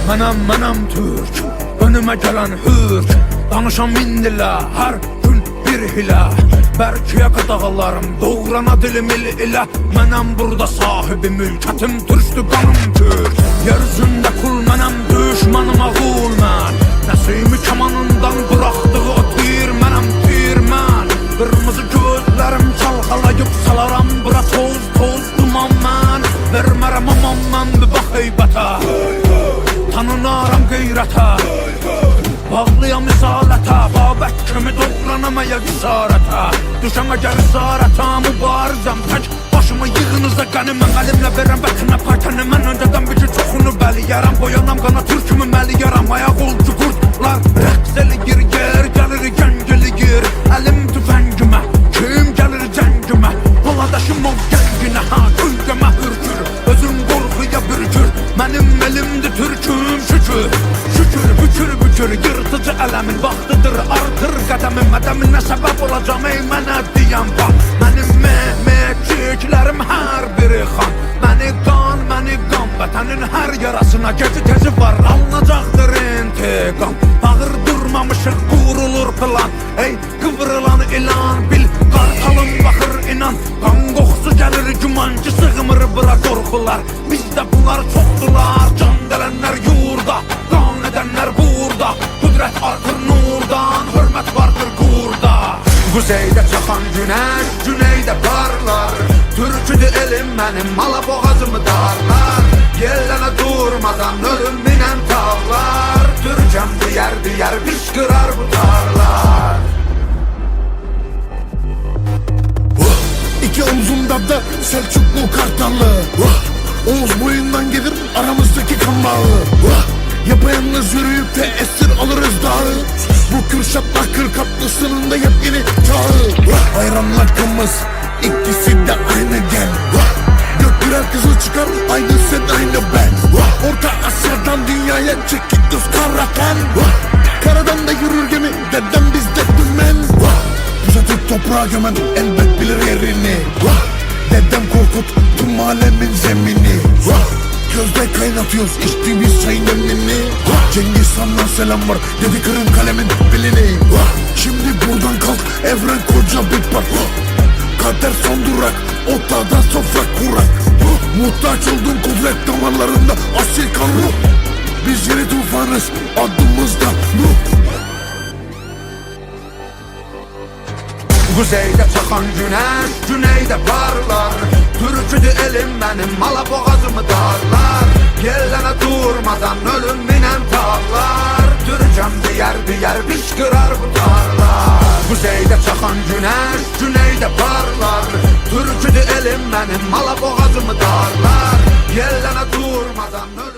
Mənəm Türk, önümə gələn hürk. Danışam min dilə, hər gün bir hilə. Bərkiyə qadağalarım, doğrana dilim ilə. Mənəm burada sahibi mülkətim, türkdü qanım Türk. Yeryüzündə kul mənəm, düşmanım ağul mən. Nəsimi kamanından buraxdığı o tir, mənəm tir mən. Qırmızı gözlərim çalxalayıb salaram, bura toz toz duman mən. Vermərəm aman mən bir bax heybətə, tanınaram qeyrətə. Bağlıyam misalətə, babək kimi doğranamaya cüsarətə. Düşəm əgər isarətə, mübarizəm tək başımı yığınıza qəniməm. Əlimlə verəm vətənə paytəni, mən öncədən bir gün çoxunu bəliyərəm. Boyanam qana türkümü məliyərəm, ayaq olcu qurtlar rəqs eləyir, yer gəlir gəngiliyir. Əlim tüfəngimə, kim gəlir cəngimə, Poladaşım o gənginə, ha gülgəmə hürkür. Özün qorxuya bürkür, mənim elimdir türküm şükür. Şükür, bükür, bükür, yırtıcı ələmin vaxtıdır, artır qədəmin. Mədəminə səbəb olacam, ey mənə deyən bax. Mənim mehmekçiklərim hər biri xan. Məni qan, vətənin hər yarasına geci tezi var, alınacaqdır intiqam. Ağır durmamışıq, qurulur plan, ey qıvrılan ilan. Bil, qartalım baxır inan, qan qoxusu gəlir gümancı, sığmır bura qorxular. Bizdə bunlar çoxdular, can gələnlər yurda, qan edənlər burada. Qüdrət artır nurdan, hörmət vardır qurda. Quzeydə çaxan günəş, güneydə parlar. Türküdür elim mənim, mala boğazımı darlar. Yellənə durmadan ölüm minən tağlar. Türkəm deyər, pişqırar bu tarlar. İki omzumda da Selçuklu Kartallı. Oğuz boyundan gelir aramızdaki kan bağı. Yapayalnız yürüyüp de esir alırız dağı. Bu Kürşat'la Kırkatlısının da yepyeni çağı. Hayran lakımız ikisi de aynı gen. Gök birer kızıl çıkar, aynı sen aynı ben. Orta Asya'dan dünyaya çekik göz karatan. Karadan da yürür gemi, dedem bizde dümen. Bize Türk toprağa gömen elbet bilir yerini. Dedem Korkut tüm alemin zemini. Gözde kaynatıyoruz içtiğimiz çayın demlini. Cengiz Han'dan selam var, dedi kırın kalemin bilini. Şimdi buradan kalk, evren koca bir park. Kader son durak, ortada sofra kurak. Muhtaç olduğun kudret damarlarında asil kan ruh. Biz yeni tufanız, adımızda Nuh. Quzeydə çaxan günəş, güneydə parlar. Türküdür elim mənim, mala boğazımı darlar. Yellənə durmadan ölüm minən tağlar. Türkəm deyər, pişqırar bu tarlar. Quzeydə çaxan günəş, güneydə parlar. Türküdür elim mənim, mala boğazımı darlar. Yellənə durmadan ölüm